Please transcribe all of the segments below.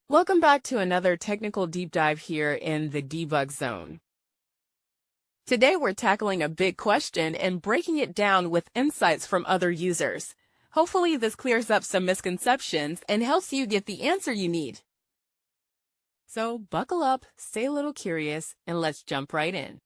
Welcome back to another technical deep dive here in the debug zone. Today we're tackling a big question and breaking it down with insights from other users. Hopefully this clears up some misconceptions and helps you get the answer you need. So buckle up, stay a little curious, and let's jump right in.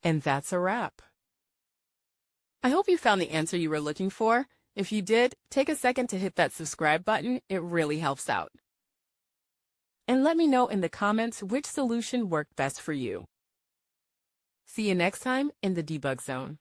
And that's a wrap. I hope you found the answer you were looking for. If you did, take a second to hit that subscribe button. It really helps out. And let me know in the comments which solution worked best for you. See you next time in the debug zone.